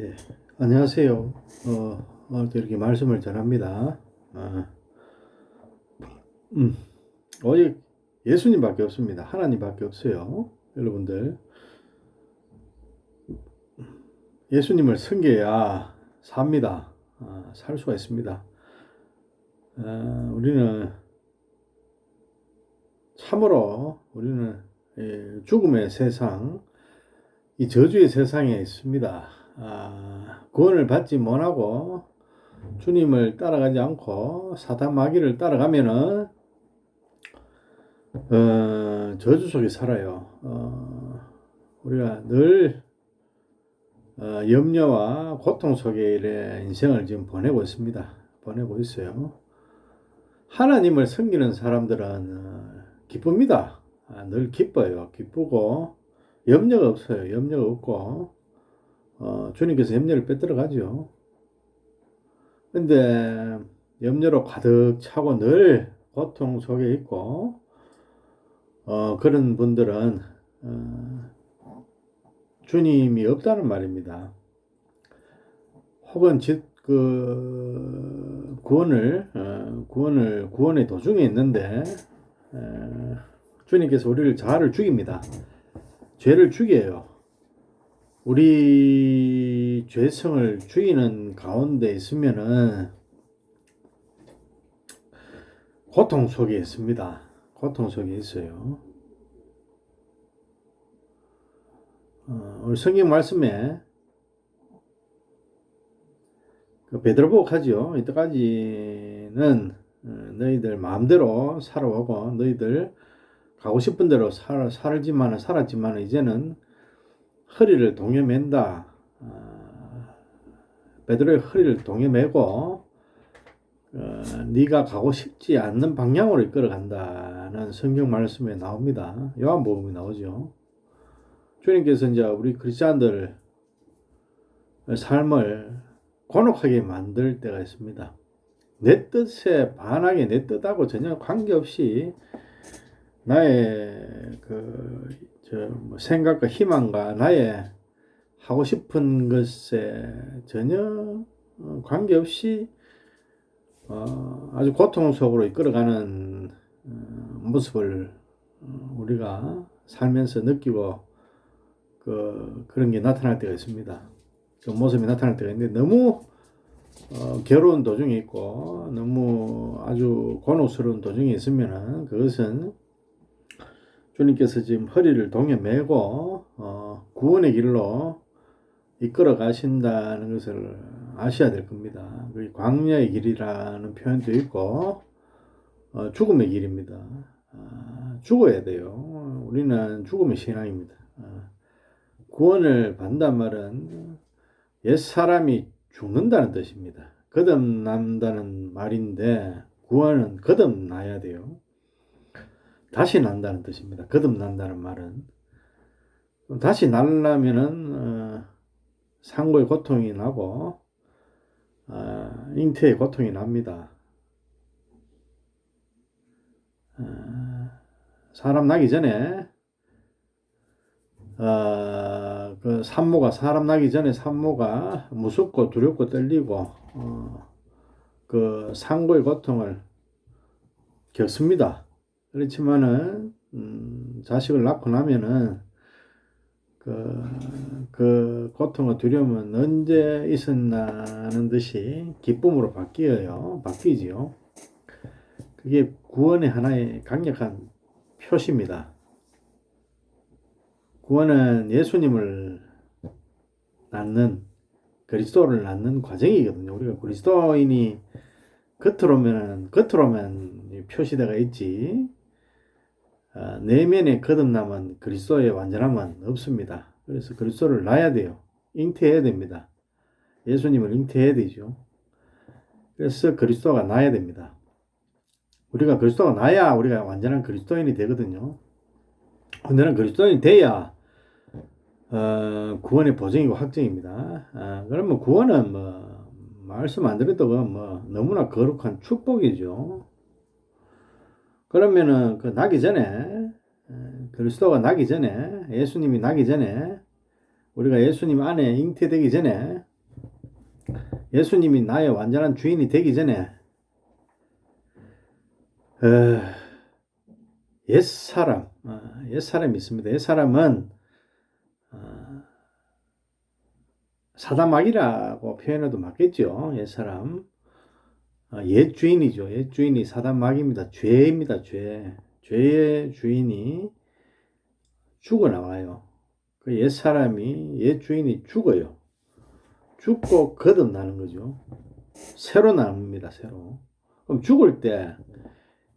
예, 안녕하세요. 오늘도 이렇게 말씀을 전합니다. 음, 오직 예수님밖에 없습니다. 하나님밖에 없어요. 여러분들, 예수님을 섬겨야 삽니다. 살 수가 있습니다. 우리는 참으로 죽음의 세상, 이 저주의 세상에 있습니다. 구원을 받지 못하고 주님을 따라가지 않고 사단 마귀를 따라가면은 저주 속에 살아요. 우리가 늘 염려와 고통 속에 인생을 지금 보내고 있습니다. 보내고 있어요. 하나님을 섬기는 사람들은 기쁩니다. 늘 기뻐요. 기쁘고 염려가 없어요. 염려가 없고 주님께서 염려를 빼들어 가죠. 근데 염려로 가득 차고 늘 고통 속에 있고 그런 분들은 주님이 없다는 말입니다. 혹은 구원의 도중에 있는데 주님께서 우리를 자아를 죽입니다. 죄를 죽여요. 우리 죄성을 죽이는 가운데 있으면은 고통 속에 있습니다. 고통 속에 있어요. 우리 성경 말씀에 베드로보고 하죠. 이때까지는 너희들 마음대로 살아오고 너희들 가고 싶은 대로 살았지만 이제는 허리를 동여맨다. 베드로의 허리를 동여매고 네가 가고 싶지 않는 방향으로 이끌어간다는 성경 말씀에 나옵니다. 요한복음에 나오죠. 주님께서 이제 우리 크리스찬들 삶을 곤혹하게 만들 때가 있습니다. 내 뜻에 반하게 내 뜻하고 전혀 관계없이 나의 생각과 희망과 나의 하고 싶은 것에 전혀 관계없이 아주 고통 속으로 이끌어가는 모습을 우리가 살면서 느끼고 그런 게 나타날 때가 있습니다. 그 모습이 나타날 때가 있는데 너무 괴로운 도중에 있고 너무 아주 곤혹스러운 도중에 있으면은 그것은 주님께서 지금 허리를 동여매고 구원의 길로 이끌어 가신다는 것을 아셔야 될 겁니다. 광야의 길이라는 표현도 있고 죽음의 길입니다. 죽어야 돼요. 우리는 죽음의 신앙입니다. 구원을 받는다는 말은 옛사람이 죽는다는 뜻입니다. 거듭난다는 말인데 구원은 거듭나야 돼요. 다시 난다는 뜻입니다. 거듭난다는 말은. 다시 날려면은 상고의 고통이 나고 잉태의 고통이 납니다. 사람 나기 전에 사람 나기 전에 산모가 무섭고 두렵고 떨리고 그 상고의 고통을 겪습니다. 그렇지만은 자식을 낳고 나면은 그 고통과 두려움은 언제 있었나는 듯이 기쁨으로 바뀌지요. 그게 구원의 하나의 강력한 표시입니다. 구원은 예수님을 낳는, 그리스도를 낳는 과정이거든요. 우리가 그리스도인이 겉으로면 표시대가 있지, 내면의 거듭남은 그리스도의 완전함은 없습니다. 그래서 그리스도를 낳아야 돼요. 잉태해야 됩니다. 예수님을 잉태해야 되죠. 그래서 그리스도가 나야 됩니다. 우리가 그리스도가 나야 우리가 완전한 그리스도인이 되거든요. 완전한 그리스도인이 돼야 구원의 보증이고 확정입니다. 그러면 구원은 말씀 안 드려도 너무나 거룩한 축복이죠. 그러면은 나기 전에 그리스도가 나기 전에 예수님이 나기 전에 우리가 예수님 안에 잉태되기 전에 예수님이 나의 완전한 주인이 되기 전에 옛사람이 있습니다. 옛사람은 사단마귀라고 표현해도 맞겠죠. 옛사람. 옛 주인이죠. 옛 주인이 사단마귀입니다. 죄입니다. 죄. 죄의 주인이 죽어 나와요. 그 옛 사람이, 옛 주인이 죽어요. 죽고 거듭나는 거죠. 새로 나옵니다. 새로. 그럼 죽을 때,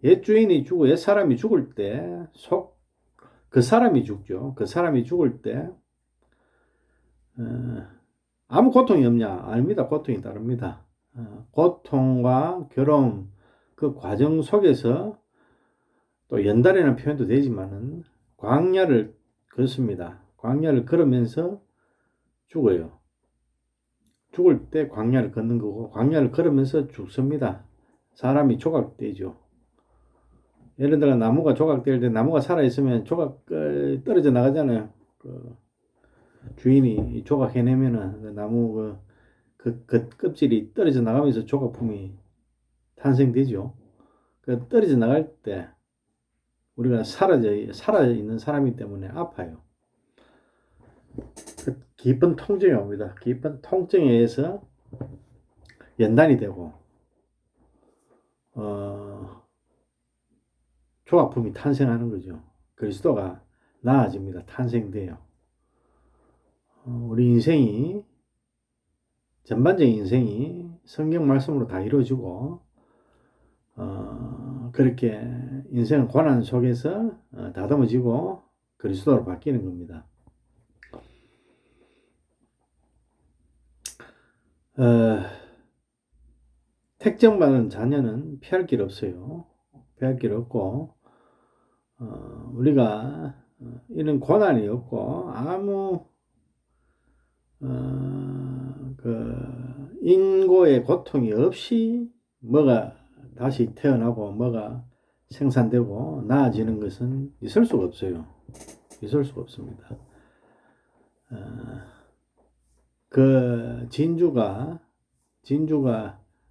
옛 주인이 죽고 옛 사람이 죽을 때, 그 사람이 죽죠. 그 사람이 죽을 때, 아무 고통이 없냐? 아닙니다. 고통이 따릅니다. 고통과 괴로움, 그 과정 속에서 또 연달이라는 표현도 되지만은 광야를 걷습니다. 광야를 걸으면서 죽어요. 죽을 때 광야를 걷는 거고 광야를 걸으면서 죽습니다. 사람이 조각되죠. 예를 들어 나무가 조각될 때 나무가 살아있으면 조각 떨어져 나가잖아요. 그 주인이 조각해내면은 그 나무 그 껍질이 떨어져 나가면서 조각품이 탄생되죠. 그 떨어져 나갈 때 우리가 살아있는 사람이기 때문에 아파요. 그 깊은 통증이 옵니다. 깊은 통증에 의해서 연단이 되고, 조각품이 탄생하는 거죠. 그리스도가 나아집니다. 탄생돼요. 우리 인생이, 전반적인 인생이 성경 말씀으로 다 이루어지고, 그렇게 인생은 고난 속에서 다듬어지고 그리스도로 바뀌는 겁니다. 택정받은 자녀는 피할 길 없어요. 피할 길 없고, 우리가 이런 고난이 없고, 아무, 인고의 고통이 없이 뭐가 다시 태어나고, 뭐가 생산되고, 나아지는 것은 있을 수가 없어요. 있을 수가 없습니다. 진주가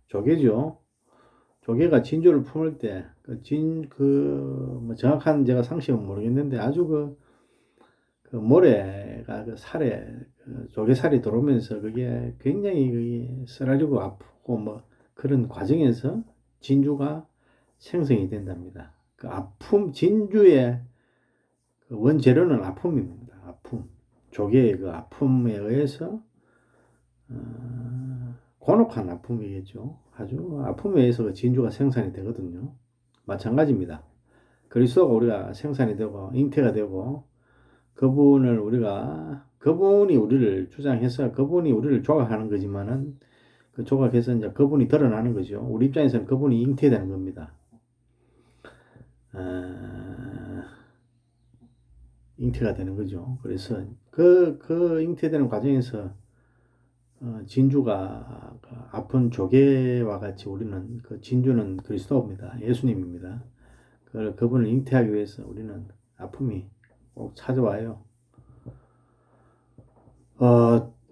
조개죠. 조개가 진주를 품을 때, 뭐 정확한 제가 상식은 모르겠는데, 아주 그 모래가 그 살에, 조개살이 들어오면서 그게 굉장히 쓰라리고 아프고 뭐 그런 과정에서 진주가 생성이 된답니다. 그 아픔, 진주의 그 원재료는 아픔입니다. 아픔. 조개의 그 아픔에 의해서, 곤혹한 아픔이겠죠. 아주 아픔에 의해서 그 진주가 생산이 되거든요. 마찬가지입니다. 그리스도가 우리가 생산이 되고 잉태가 되고 그분이 우리를 주장해서 그분이 우리를 조각하는 거지만은 그 조각해서 이제 그분이 드러나는 거죠. 우리 입장에서는 그분이 잉태되는 겁니다. 잉태가 되는 거죠. 그래서 그 잉태되는 과정에서 진주가 아픈 조개와 같이 우리는 그 진주는 그리스도입니다. 예수님입니다. 그분을 잉태하기 위해서 우리는 아픔이 꼭 찾아와요.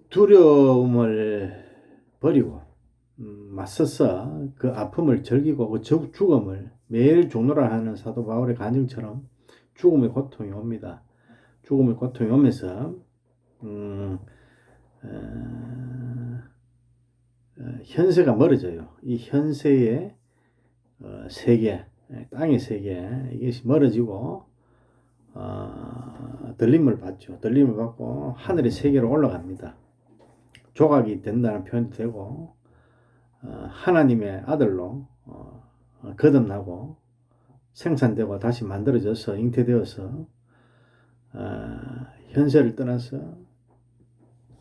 두려움을 버리고 맞서서 그 아픔을 즐기고 그 죽음을 매일 죽노라 하는 사도 바울의 간증처럼 죽음의 고통이 옵니다. 죽음의 고통이 오면서 현세가 멀어져요. 이 현세의 세계, 땅의 세계 이것이 멀어지고 들림을 받죠. 들림을 받고 하늘의 세계로 올라갑니다. 조각이 된다는 표현도 되고 하나님의 아들로 거듭나고 생산되고 다시 만들어져서 잉태되어서 현세를 떠나서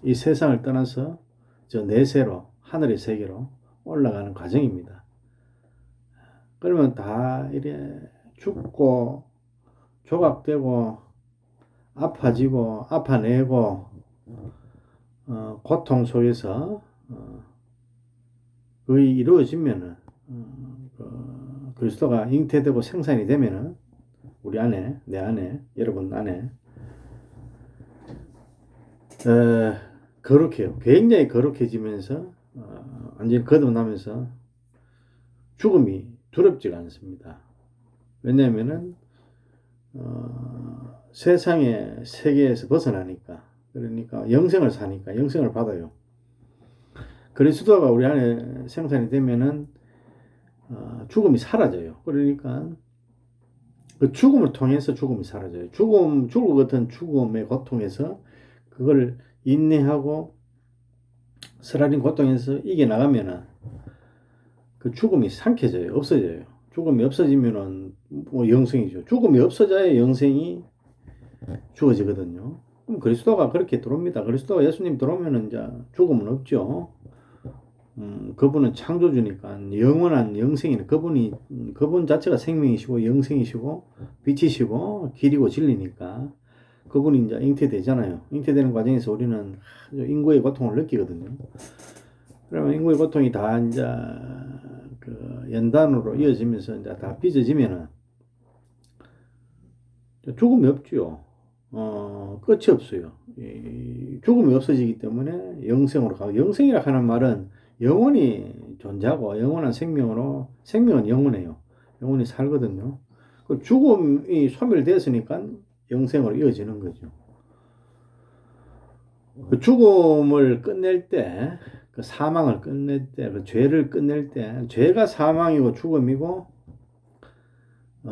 이 세상을 떠나서 저 내세로 하늘의 세계로 올라가는 과정입니다. 그러면 다 이래 죽고 조각되고 아파지고 아파내고 고통 속에서 그게 이루어지면은 그리스도가 잉태되고 생산이 되면은 우리 안에, 내 안에, 여러분 안에 거룩해요. 굉장히 거룩해지면서 완전히 거듭나면서 죽음이 두렵지가 않습니다. 왜냐하면은 세상의 세계에서 벗어나니까, 그러니까 영생을 사니까 영생을 받아요. 그리스도가 우리 안에 생산이 되면은 죽음이 사라져요. 그러니까 그 죽음을 통해서 죽음이 사라져요. 죽을 같은 죽음의 고통에서 그걸 인내하고 쓰라린 고통에서 이겨나가면은 그 죽음이 상쾌해져요. 없어져요. 죽음이 없어지면은 뭐 영생이죠. 죽음이 없어져야 영생이 주어지거든요. 그럼 그리스도가 그렇게 들어옵니다. 그리스도가 예수님 들어오면은 이제 죽음은 없죠. 그분은 창조주니까 영원한 영생이네. 그분 자체가 생명이시고 영생이시고 빛이시고 길이고 진리니까 그분이 이제 잉태되잖아요. 잉태되는 과정에서 우리는 인구의 고통을 느끼거든요. 그러면 인구의 고통이 다 이제 그 연단으로 이어지면서 이제 다 빚어지면은 죽음이 없죠. 끝이 없어요. 죽음이 없어지기 때문에 영생으로 가고, 영생이라 하는 말은 영원히 존재하고 영원한 생명으로, 생명은 영원해요. 영원히 살거든요. 그 죽음이 소멸되었으니까 영생으로 이어지는 거죠. 그 죽음을 끝낼 때, 그 사망을 끝낼 때, 그 죄를 끝낼 때, 죄가 사망이고 죽음이고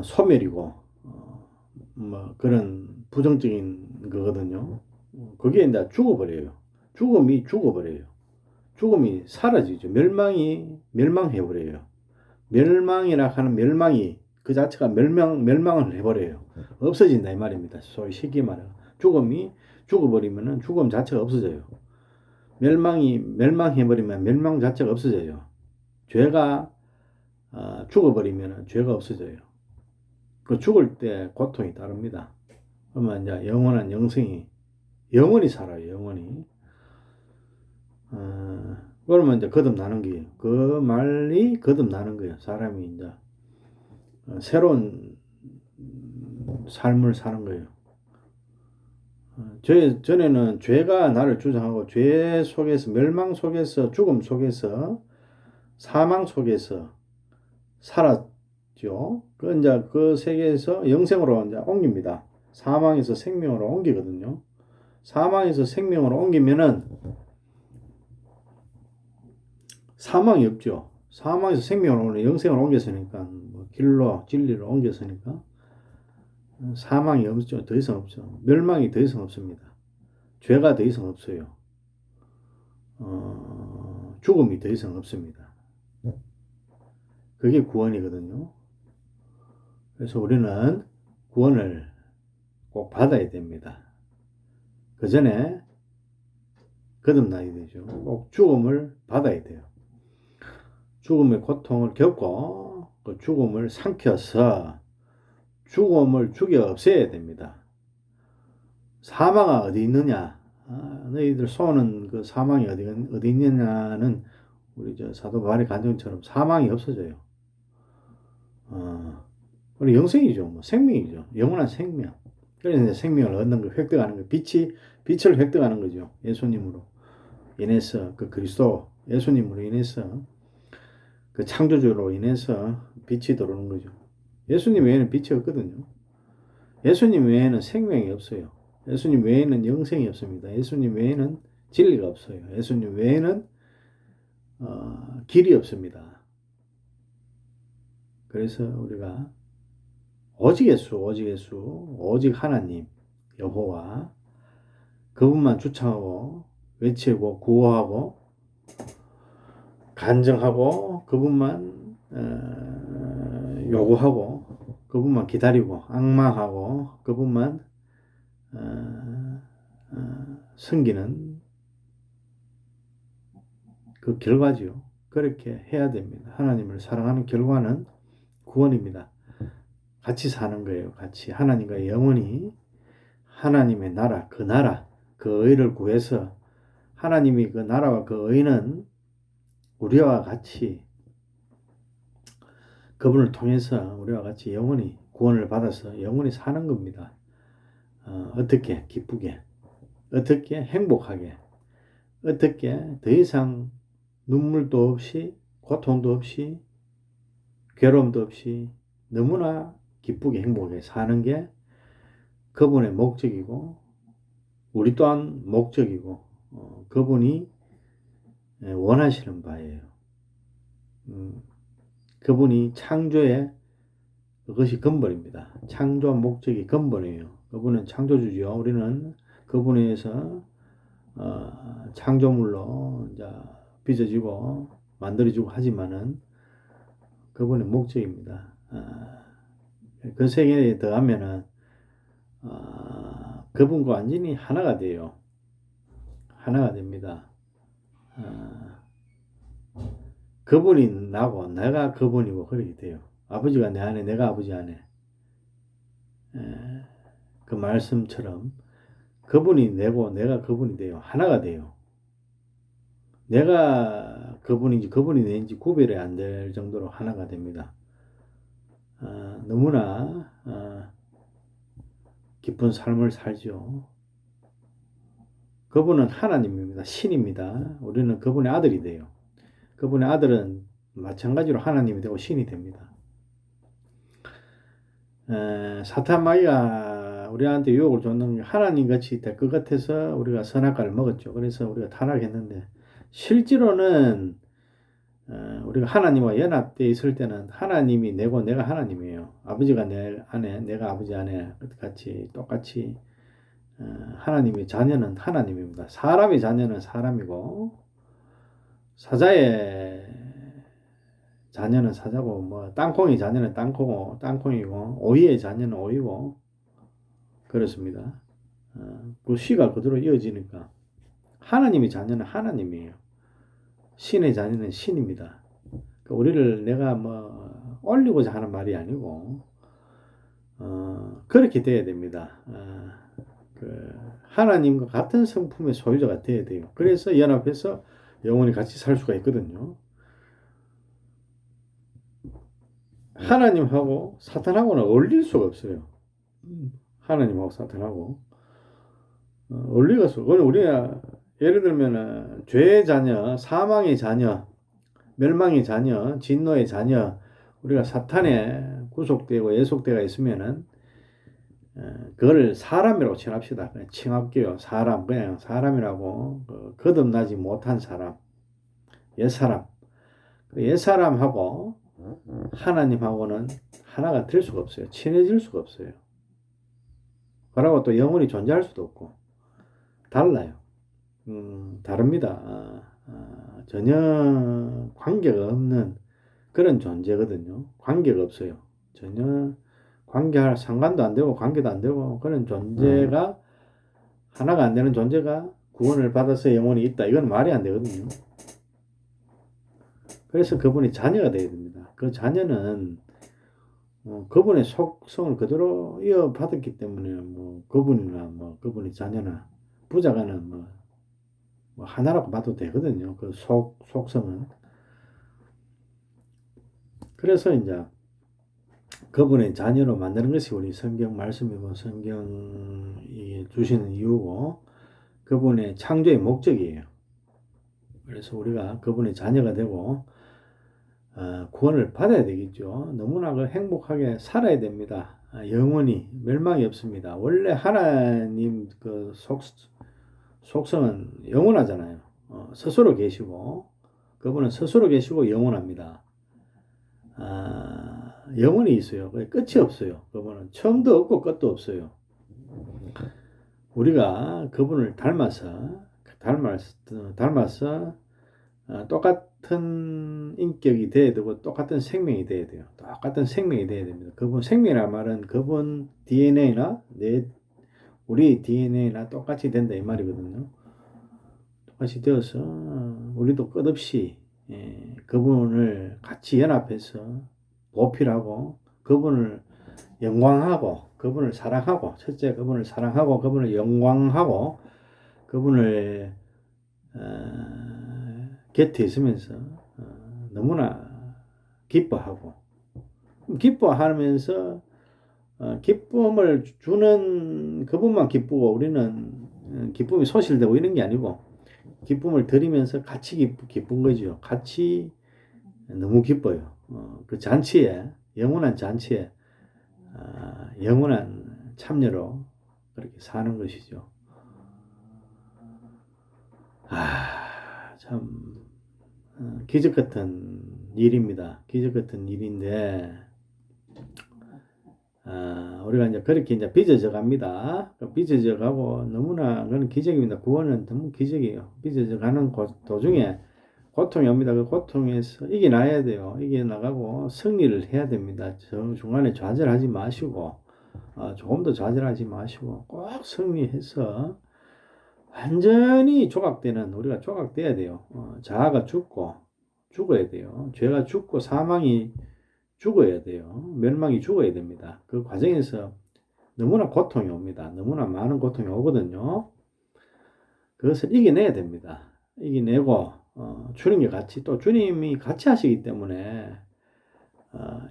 소멸이고 뭐 그런 부정적인 거거든요. 그게 이제 죽어버려요. 죽음이 죽어버려요. 죽음이 사라지죠. 멸망해버려요. 멸망이라 하는 멸망이 그 자체가 멸망을 해버려요. 없어진다 이 말입니다. 소위 쉽게 말해 죽음이 죽어버리면은 죽음 자체가 없어져요. 멸망해버리면 멸망 자체가 없어져요. 죄가 죽어버리면 죄가 없어져요. 그 죽을 때 고통이 따릅니다. 그러면 이제 영원한 영생이 영원히 살아요. 영원히. 그러면 이제 거듭나는 거예요. 그 말이 거듭나는 거예요. 사람이 이제 새로운 삶을 사는 거예요. 전에는 죄가 나를 주장하고 죄 속에서 멸망 속에서 죽음 속에서 사망 속에서 살았죠. 그 이제 그 세계에서 영생으로 이제 옮깁니다. 사망에서 생명으로 옮기거든요. 사망에서 생명으로 옮기면은 사망이 없죠. 사망에서 생명으로 영생으로 옮겼으니까 뭐 길로 진리로 옮겼으니까 사망이 없죠. 더 이상 없죠. 멸망이 더 이상 없습니다. 죄가 더 이상 없어요. 죽음이 더 이상 없습니다. 그게 구원이거든요. 그래서 우리는 구원을 꼭 받아야 됩니다. 그 전에 거듭나야 되죠. 꼭 죽음을 받아야 돼요. 죽음의 고통을 겪고 그 죽음을 삼켜서 죽음을 죽여 없애야 됩니다. 사망아 어디 있느냐? 너희들 쏘는 그 사망이 어디 있느냐는 우리 저 사도 바울의 간증처럼 사망이 없어져요. 우리 영생이죠. 뭐 생명이죠. 영원한 생명. 그래서 이제 생명을 얻는 거, 획득하는 거, 빛을 획득하는 거죠. 예수님으로 인해서 그 그리스도 예수님으로 인해서 그 창조주로 인해서 빛이 들어오는 거죠. 예수님 외에는 빛이 없거든요. 예수님 외에는 생명이 없어요. 예수님 외에는 영생이 없습니다. 예수님 외에는 진리가 없어요. 예수님 외에는 길이 없습니다. 그래서 우리가 오직 예수, 오직 하나님, 여호와 그분만 주창하고 외치고 구호하고 간증하고 그분만 요구하고 그분만 기다리고 앙망하고 그분만 섬기는 그 결과지요. 그렇게 해야 됩니다. 하나님을 사랑하는 결과는 구원입니다. 같이 사는 거예요. 같이 하나님과 영원히 하나님의 나라, 그 의를 구해서 하나님이 그 나라와 그 의는 우리와 같이 그분을 통해서 우리와 같이 영원히 구원을 받아서 영원히 사는 겁니다. 어떻게 기쁘게, 어떻게 행복하게, 어떻게 더 이상 눈물도 없이 고통도 없이 괴로움도 없이 너무나 기쁘게 행복하게 사는 게 그분의 목적이고 우리 또한 목적이고 그분이 원하시는 바예요. 그분이 창조의 그것이 근본입니다. 창조 목적이 근본이에요. 그분은 창조주죠. 우리는 그분에 의해서 창조물로 이제 빚어지고 만들어지고 하지만은 그분의 목적입니다. 그 세계에 더하면은 그분과 완전히 하나가 돼요. 하나가 됩니다. 그분이 나고 내가 그분이고 그렇게 돼요. 아버지가 내 안에 내가 아버지 안에 그 말씀처럼 그분이 내고 내가 그분이 돼요. 하나가 돼요. 내가 그분인지 그분이 내인지 구별이 안 될 정도로 하나가 됩니다. 너무나 기쁜 삶을 살죠. 그분은 하나님입니다. 신입니다. 우리는 그분의 아들이 돼요. 그분의 아들은 마찬가지로 하나님이 되고 신이 됩니다. 사탄 마귀가 우리한테 유혹을 줬는 게 하나님 같이 될 것 같아서 우리가 선악과를 먹었죠. 그래서 우리가 타락했는데 실제로는 우리가 하나님과 연합되어 있을 때는 하나님이 내고 내가 하나님이에요. 아버지가 내 안에 내가 아버지 안에 같이 똑같이 하나님의 자녀는 하나님입니다. 사람의 자녀는 사람이고 사자의 자녀는 사자고 뭐 땅콩의 자녀는 땅콩이고 오이의 자녀는 오이고 그렇습니다. 그 시가 그대로 이어지니까 하나님의 자녀는 하나님이에요. 신의 자녀는 신입니다. 그러니까 우리를 내가 뭐 올리고자 하는 말이 아니고 그렇게 돼야 됩니다. 하나님과 같은 성품의 소유자가 돼야 돼요. 그래서 연합해서 영원히 같이 살 수가 있거든요. 하나님하고 사탄하고는 어울릴 수가 없어요. 하나님하고 사탄하고 어울리가 없어. 그건 우리가 예를 들면은 죄의 자녀, 사망의 자녀, 멸망의 자녀, 진노의 자녀, 우리가 사탄에 구속되고 예속되어 있으면은 그걸 사람이라고 칭합시다. 그냥 칭할게요. 사람, 그냥 사람이라고 거듭나지 못한 사람, 옛사람. 그 옛사람하고 하나님하고는 하나가 될 수가 없어요. 친해질 수가 없어요. 그러고 또 영원히 존재할 수도 없고 달라요. 다릅니다. 전혀 관계가 없는 그런 존재거든요. 관계가 없어요. 전혀 관계할 상관도 안 되고 관계도 안 되고 그런 존재가 하나가 안 되는 존재가 구원을 받아서 영원히 있다. 이건 말이 안 되거든요. 그래서 그분이 자녀가 되어야 됩니다. 그 자녀는 그분의 속성을 그대로 이어받았기 때문에 뭐 그분이나 뭐 그분의 자녀나 부자가는 뭐 하나라고 봐도 되거든요. 그 속성은. 그래서 이제 그분의 자녀로 만드는 것이 우리 성경 말씀이고 성경이 주시는 이유고 그분의 창조의 목적이에요. 그래서 우리가 그분의 자녀가 되고 구원을 받아야 되겠죠. 너무나 행복하게 살아야 됩니다. 영원히 멸망이 없습니다. 원래 하나님 그 속성은 영원하잖아요. 스스로 계시고 그분은 스스로 계시고 영원합니다. 영원히 있어요. 끝이 없어요. 그분은 처음도 없고 끝도 없어요. 우리가 그분을 닮아서 똑같은 인격이 돼야 되고 똑같은 생명이 돼야 돼요. 똑같은 생명이 돼야 됩니다. 그분 생명이라는 말은 그분 DNA나 우리 DNA나 똑같이 된다 이 말이거든요. 똑같이 되어서 우리도 끝없이 그분을 같이 연합해서 보필하고 그분을 영광하고 그분을 사랑하고 첫째 그분을 사랑하고 그분을 영광하고 그분을 곁에 있으면서 너무나 기뻐하고 기뻐하면서 기쁨을 주는 그분만 기쁘고 우리는 기쁨이 소실되고 이런 게 아니고 기쁨을 드리면서 같이 기쁜 거죠. 같이 너무 기뻐요. 그 잔치에, 영원한 잔치에 영원한 참여로 그렇게 사는 것이죠. 참 기적 같은 일입니다. 기적 같은 일인데 우리가 이제 그렇게 이제 빚어져 갑니다. 빚어져 가고 너무나 그건 기적입니다. 구원은 너무 기적이에요. 빚어져 가는 도중에 고통이 옵니다. 그 고통에서 이겨나야 돼요. 이겨나가고 승리를 해야 됩니다. 중간에 좌절하지 마시고 조금도 좌절하지 마시고 꼭 승리해서 완전히 조각되는 우리가 조각돼야 돼요. 자아가 죽어야 돼요. 죄가 죽고 사망이 죽어야 돼요. 멸망이 죽어야 됩니다. 그 과정에서 너무나 고통이 옵니다. 너무나 많은 고통이 오거든요. 그것을 이겨내야 됩니다. 이겨내고 주님이 같이 하시기 때문에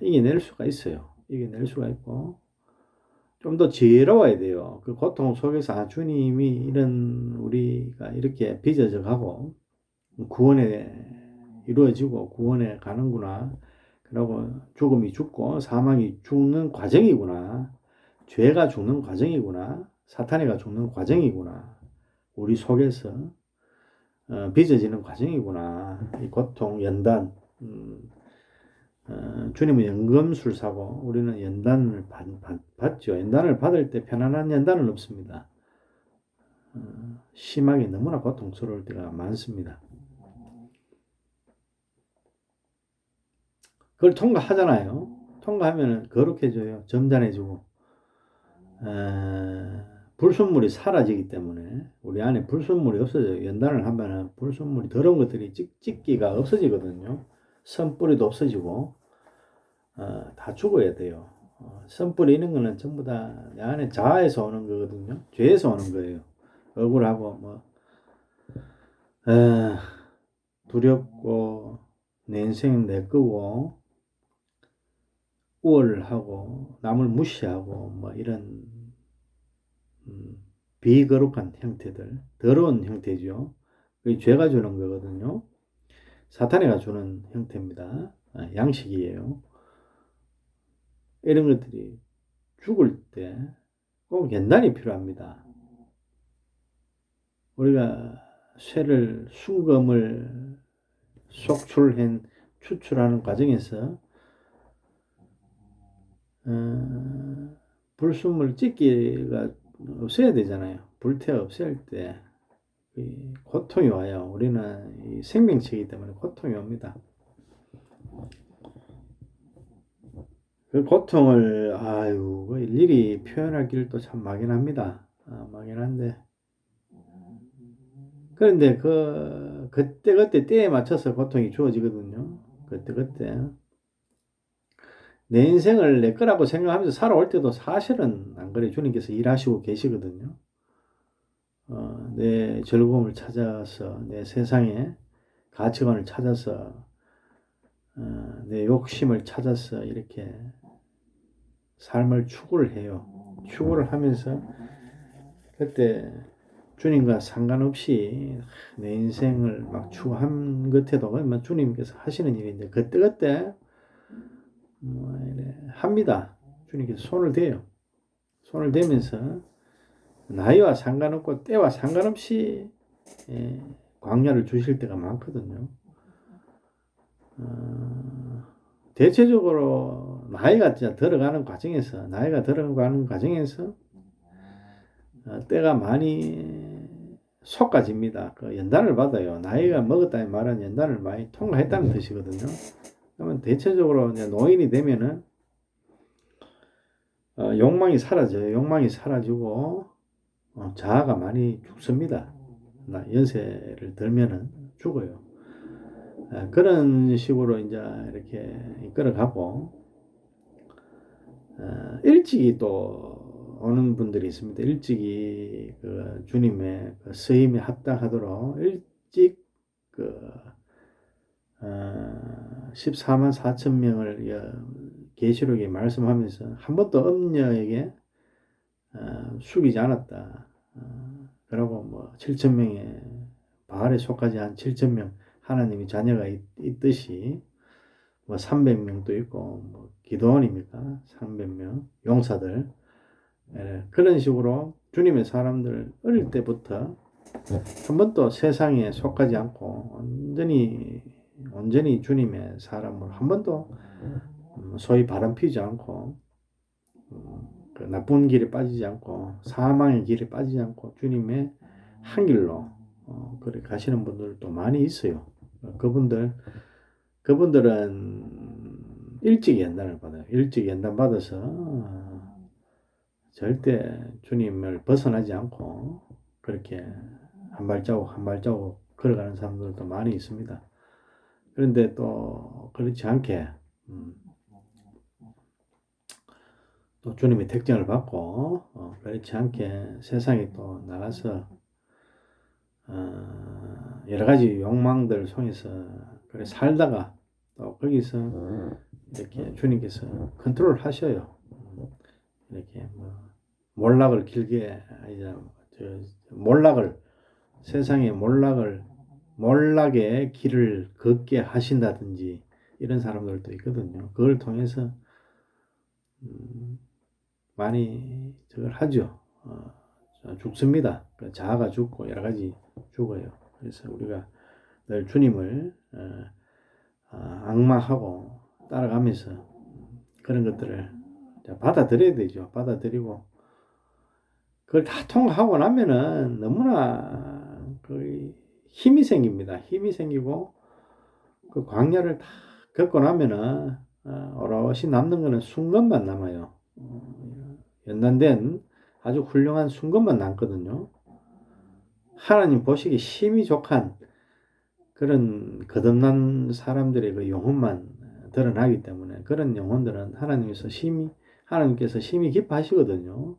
이겨낼 수가 있어요. 이겨낼 수가 있고 좀 더 지혜로워야 돼요. 그 고통 속에서 주님이 우리가 이렇게 빚어져 가고 구원에 이루어지고 구원에 가는구나. 그리고 죽음이 죽고 사망이 죽는 과정이구나. 죄가 죽는 과정이구나. 사탄이가 죽는 과정이구나. 우리 속에서 빚어지는 과정이구나. 이 고통, 연단. 주님은 연금술사고 우리는 연단을 받죠. 연단을 받을 때 편안한 연단은 없습니다. 심하게 너무나 고통스러울 때가 많습니다. 그걸 통과하잖아요. 통과하면 거룩해져요. 점잖해지고 불순물이 사라지기 때문에 우리 안에 불순물이 없어져요. 연단을 하면 불순물이 더러운 것들이 찢기가 없어지거든요. 선뿌리도 없어지고 다 죽어야 돼요. 선뿌리 이런 거는 전부 다 내 안에 자아에서 오는 거거든요. 죄에서 오는 거예요. 억울하고 두렵고 내 인생은 내 거고 우월하고 남을 무시하고 이런 비거룩한 형태들, 더러운 형태죠. 그게 죄가 주는 거거든요. 사탄이가 주는 형태입니다. 양식이에요. 이런 것들이 죽을 때 꼭 연단이 필요합니다. 우리가 순금을 추출하는 과정에서 불순물 찢기가 없애야 되잖아요. 불태 없앨 때 고통이 와요. 우리는 생명체이기 때문에 고통이 옵니다. 그 고통을 일일이 표현할 길도 참 막연합니다. 막연한데 그런데 그때 때에 맞춰서 고통이 주어지거든요. 그때 내 인생을 내 거라고 생각하면서 살아올 때도 사실은 안 그래. 주님께서 일하시고 계시거든요. 내 즐거움을 찾아서 내 세상에 가치관을 찾아서 내 욕심을 찾아서 이렇게 삶을 추구를 해요. 추구를 하면서 그때 주님과 상관없이 내 인생을 막 추구한 것에도 주님께서 하시는 일인데 그때 합니다. 주님께서 손을 대요. 손을 대면서 나이와 상관없고 때와 상관없이 광야를 주실 때가 많거든요. 대체적으로 나이가 들어가는 과정에서 때가 많이 속아집니다. 그 연단을 받아요. 나이가 먹었다는 말은 연단을 많이 통과했다는 뜻이거든요. 그러면 대체적으로 노인이 되면은 욕망이 사라져요. 욕망이 사라지고 자아가 많이 죽습니다. 연세를 들면은 죽어요. 그런 식으로 이제 이렇게 이끌어가고 일찍이 또 오는 분들이 있습니다. 일찍이 그 주님의 그 서임에 합당하도록 일찍 14만 4천 명을 계시록에 말씀하면서 한 번도 엄녀에게 숙이지 않았다. 그러고 7천 명의 바알에 속하지 한 7천 명 하나님이 자녀가 있듯이 뭐 300명도 있고 뭐 기도원입니까? 300명 용사들 그런 식으로 주님의 사람들 어릴 때부터 한 번도 세상에 속하지 않고 온전히 주님의 사람으로 한 번도 소위 바람 피지 않고 그 나쁜 길에 빠지지 않고 사망의 길에 빠지지 않고 주님의 한 길로 그렇게 가시는 분들도 많이 있어요. 그분들은 일찍 연단을 받아요. 일찍 연단 받아서 절대 주님을 벗어나지 않고 그렇게 한 발자국 한 발자국 걸어가는 사람들도 많이 있습니다. 그런데 또 그렇지 않게 또 주님의 택정을 받고 그렇지 않게 세상에 또 나가서 여러 가지 욕망들 속에서 그래 살다가 또 거기서 이렇게 주님께서 컨트롤 하셔요. 이렇게 뭐 몰락을 길게 몰락을 세상의 몰락의 길을 걷게 하신다든지 이런 사람들도 있거든요. 그걸 통해서 많이 저걸 하죠. 죽습니다. 자아가 죽고 여러 가지 죽어요. 그래서 우리가 늘 주님을 악마하고 따라가면서 그런 것들을 받아들여야 되죠. 받아들이고 그걸 다 통과하고 나면은 너무나 그 힘이 생깁니다. 힘이 생기고 그 광야를 다 겪고 나면은 오롯이 남는 거는 순간만 남아요. 연단된 아주 훌륭한 순간만 남거든요. 하나님 보시기 심히 족한 그런 거듭난 사람들의 그 영혼만 드러나기 때문에 그런 영혼들은 하나님께서 심히 기뻐하시거든요.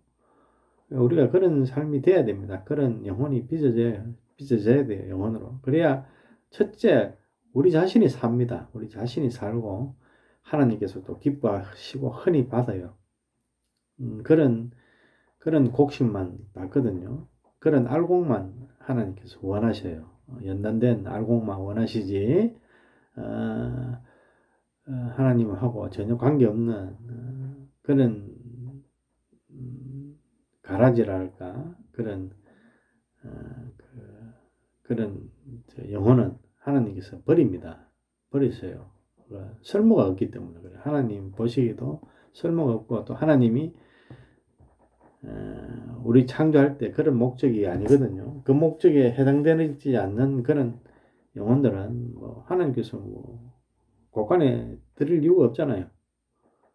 우리가 그런 삶이 돼야 됩니다. 그런 영혼이 빚어져야 돼요, 영혼으로. 그래야 첫째, 우리 자신이 삽니다. 우리 자신이 살고 하나님께서 또 기뻐하시고 흔히 받아요. 그런 곡식만 받거든요. 그런 알곡만 하나님께서 원하셔요. 연단된 알곡만 원하시지, 하나님하고 전혀 관계없는 그런 가라지랄까 그런 그런 영혼은 하나님께서 버리세요. 설모가 없기 때문에 그래요. 하나님 보시기도 설모가 없고 또 하나님이 우리 창조할 때 그런 목적이 아니거든요. 그 목적에 해당되지 않는 그런 영혼들은 뭐 하나님께서 뭐 곳간에 드릴 이유가 없잖아요.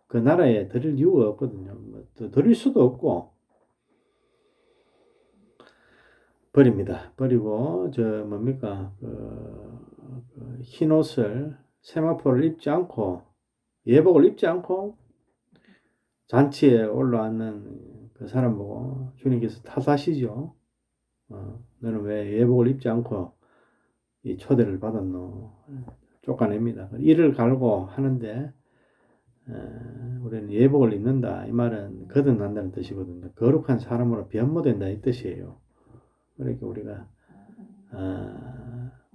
그 나라에 드릴 이유가 없거든요. 뭐 드릴 수도 없고 버립니다. 버리고 뭡니까 흰 옷을 세마포를 입지 않고 예복을 입지 않고 잔치에 올라왔는 그 사람 보고 주님께서 탓하시죠. 너는 왜 예복을 입지 않고 이 초대를 받았노? 쫓아냅니다. 이를 갈고 하는데 우리는 예복을 입는다. 이 말은 거듭난다는 뜻이거든요. 거룩한 사람으로 변모된다 이 뜻이에요. 그러니까 우리가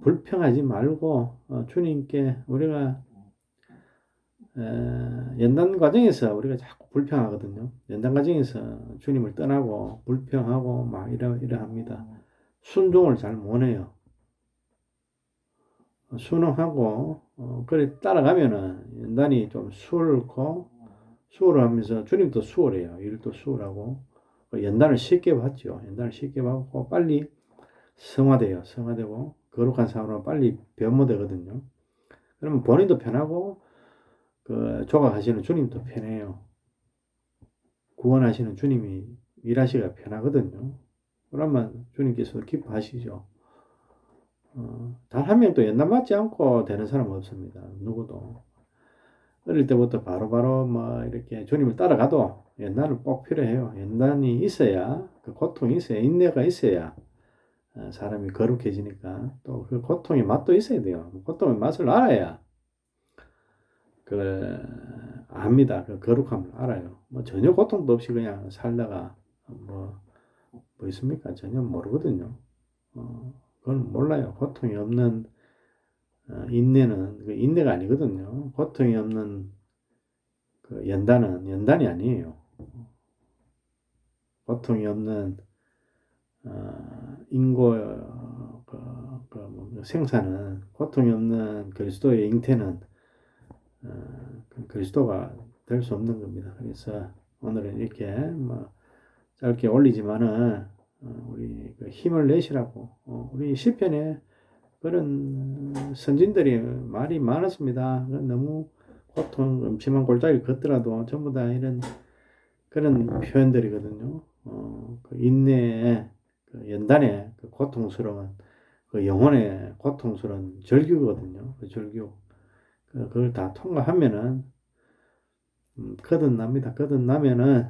불평하지 말고 주님께 우리가 연단 과정에서 우리가 자꾸 불평하거든요. 연단 과정에서 주님을 떠나고 불평하고 막 이러합니다. 순종을 잘 못해요. 순응하고 그래 따라가면은 연단이 좀 수월을 하면서 주님도 수월해요. 일도 수월하고 연단을 쉽게 받죠. 연단을 쉽게 받고 빨리 성화되고 거룩한 사람으로 빨리 변모되거든요. 그러면 본인도 편하고 그 조각하시는 주님도 편해요. 구원하시는 주님이 일하시기가 편하거든요. 그러면 주님께서 기뻐하시죠. 단 한 명도 연단 받지 않고 되는 사람은 없습니다. 누구도. 어릴 때부터 바로바로 뭐 이렇게 주님을 따라가도 연단은 꼭 필요해요. 연단이 있어야 그 고통이 있어야 인내가 있어야 사람이 거룩해지니까 또 그 고통의 맛도 있어야 돼요. 고통의 맛을 알아야 그걸 압니다. 그 거룩함을 알아요. 뭐 전혀 고통도 없이 그냥 살다가 뭐 있습니까? 전혀 모르거든요. 그건 몰라요. 고통이 없는 인내는 그 인내가 아니거든요. 고통이 없는 그 연단은 연단이 아니에요. 고통이 없는 인고 생사는 고통이 없는 그리스도의 잉태는 그리스도가 될 수 없는 겁니다. 그래서 오늘은 이렇게 뭐 짧게 올리지만은 우리 그 힘을 내시라고 우리 시편에 그런 선진들이 말이 많았습니다. 너무 고통, 음침한 골짜기를 걷더라도 전부 다 이런 그런 표현들이거든요. 그 인내의 그 연단의 그 고통스러운 그 영혼의 고통스러운 절규거든요. 그 절규. 그걸 다 통과하면은 거듭납니다. 거듭나면은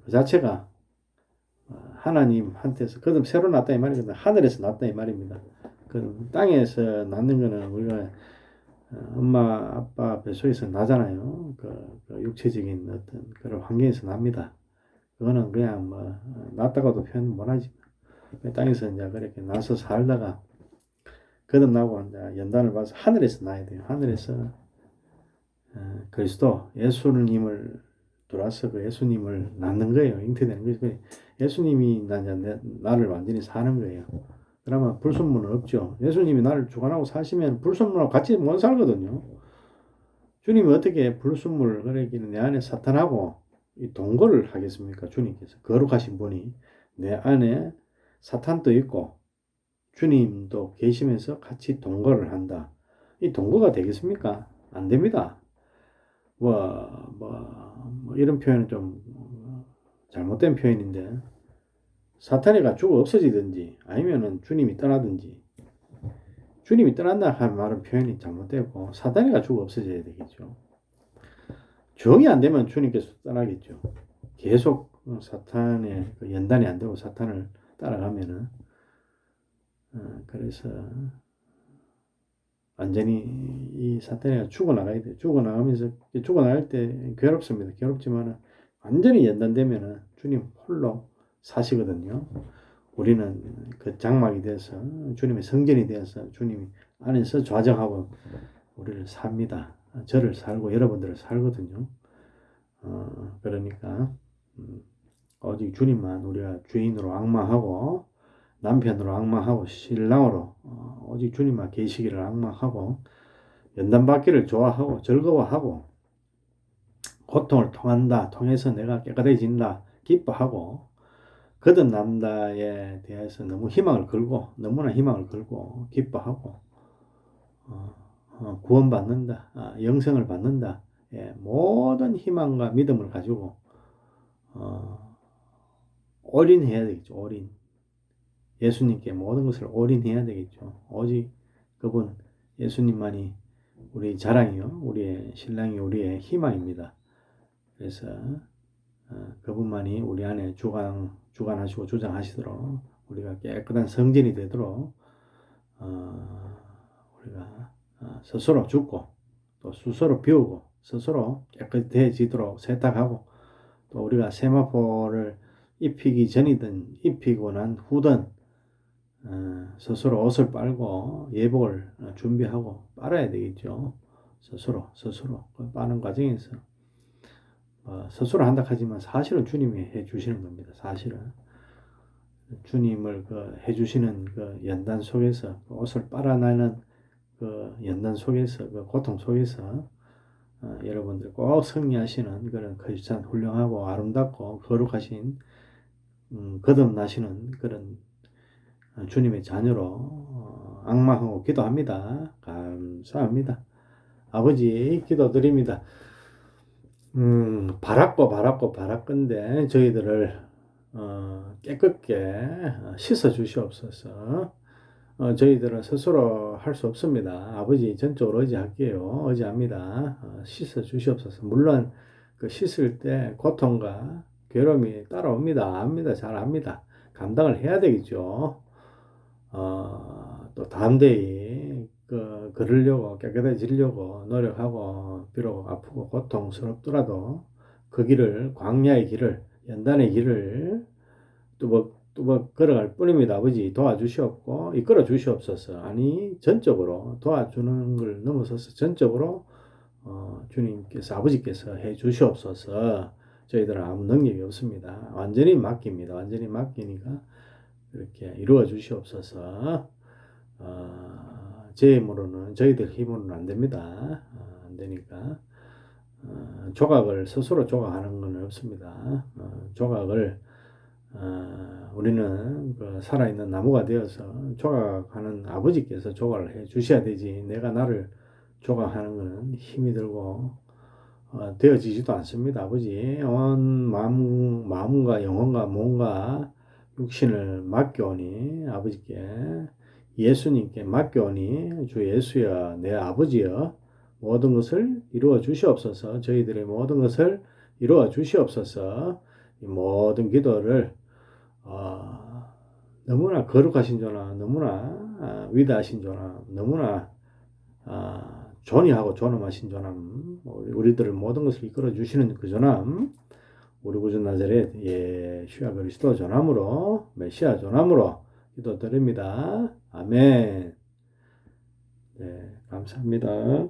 그 자체가 하나님한테서 거듭 새로 났다 이 말이거든요. 하늘에서 났다 이 말입니다. 그 땅에서 낳는 거는 우리가 엄마 아빠 뱃속에서 나잖아요. 그 육체적인 어떤 그런 환경에서 납니다. 그거는 그냥 뭐 낫다고도 표현 못하지. 땅에서 이제 그렇게 나서 살다가 거듭나고 이제 연단을 받아서 하늘에서 나야 돼요. 하늘에서 그리스도 예수님을 들어와서 그 예수님을 낳는 거예요. 잉태되는 거예요. 예수님이 나를 완전히 사는 거예요. 그러면 불순물은 없죠. 예수님이 나를 주관하고 사시면 불순물하고 같이 못 살거든요. 주님이 어떻게 불순물 그러기는 내 안에 사탄하고 이 동거를 하겠습니까? 주님께서 거룩하신 분이 내 안에 사탄도 있고 주님도 계시면서 같이 동거를 한다. 이 동거가 되겠습니까? 안 됩니다. 뭐 이런 표현은 좀 잘못된 표현인데 사탄이가 죽어 없어지든지 아니면은 주님이 떠나든지 주님이 떠난다 하는 말은 표현이 잘못되고 사탄이가 죽어 없어져야 되겠죠. 정이 안 되면 주님께서 떠나겠죠. 계속 사탄의 그 연단이 안 되고 사탄을 따라가면은 그래서 완전히 이 사탄이가 죽어나가야 돼요. 죽어나가면서 죽어나갈 때 괴롭습니다. 괴롭지만은 완전히 연단되면은 주님 홀로 사시거든요. 우리는 그 장막이 돼서 주님의 성전이 되어서 주님 안에서 좌정하고 우리를 삽니다. 저를 살고 여러분들을 살거든요. 그러니까 오직 주님만 우리가 주인으로 앙망하고 남편으로 앙망하고 신랑으로 오직 주님만 계시기를 앙망하고 연단받기를 좋아하고 즐거워하고 고통을 통해서 내가 깨끗해진다 기뻐하고 거듭난다에 대해서 너무 희망을 걸고 너무나 희망을 걸고 기뻐하고 구원받는다 영생을 받는다 모든 희망과 믿음을 가지고 올인해야 되겠죠. 올인 예수님께 모든 것을 올인해야 되겠죠. 오직 그분 예수님만이 우리 자랑이요 우리의 신랑이 우리의 희망입니다. 그래서 그분만이 우리 안에 주관하시고 주장하시도록 우리가 깨끗한 성전이 되도록 우리가 스스로 죽고 또 스스로 비우고 스스로 깨끗해지도록 세탁하고 또 우리가 세마포를 입히기 전이든 입히고 난 후든 스스로 옷을 빨고 예복을 준비하고 빨아야 되겠죠. 스스로 그 빠는 과정에서 스스로 한다 하지만 사실은 주님이 해주시는 겁니다. 사실은 주님을 그 해주시는 그 연단 속에서 그 옷을 빨아내는 그 연단 속에서 그 고통 속에서 여러분들 꼭 승리하시는 그런 크리스찬 훌륭하고 아름답고 거룩하신 거듭나시는 그런 주님의 자녀로 앙망하고 기도합니다. 감사합니다. 아버지 기도드립니다. 바랐건데 저희들을 깨끗게 씻어 주시옵소서. 저희들은 스스로 할 수 없습니다. 아버지 전적으로 의지할게요. 의지합니다. 씻어 주시옵소서. 물론 그 씻을 때 고통과 괴로움이 따라옵니다. 압니다. 잘 압니다. 감당을 해야 되겠죠. 또 담대히 그러려고 깨끗해지려고 노력하고 비록 아프고 고통스럽더라도 그 길을 광야의 길을 연단의 길을 또 걸어갈 뿐입니다. 아버지 도와주시옵고 이끌어 주시옵소서. 아니 전적으로 도와주는 걸 넘어서서 전적으로 주님께서 아버지께서 해 주시옵소서. 저희들은 아무 능력이 없습니다. 완전히 맡깁니다. 완전히 맡기니까 이렇게 이루어 주시옵소서. 제 힘으로는 저희들 힘으로는 안 됩니다. 안 되니까 조각을 스스로 조각하는 건 없습니다. 조각을 우리는 그 살아있는 나무가 되어서 조각하는 아버지께서 조각을 해 주셔야 되지. 내가 나를 조각하는 것은 힘이 들고 되어지지도 않습니다. 아버지 온 마음과 영혼과 몸과 육신을 맡겨오니 아버지께 예수님께 맡겨오니 주 예수여 내 아버지여 모든 것을 이루어 주시옵소서. 저희들의 모든 것을 이루어 주시옵소서. 이 모든 기도를 너무나 거룩하신 조나 너무나 위대하신 조나 너무나 존귀하고 존엄하신 조남 우리들을 모든 것을 이끌어 주시는 그 조남 우리 구주 나자렛 예수야 그리스도 조남으로 메시아 조남으로 기도드립니다. 아멘. 네, 감사합니다.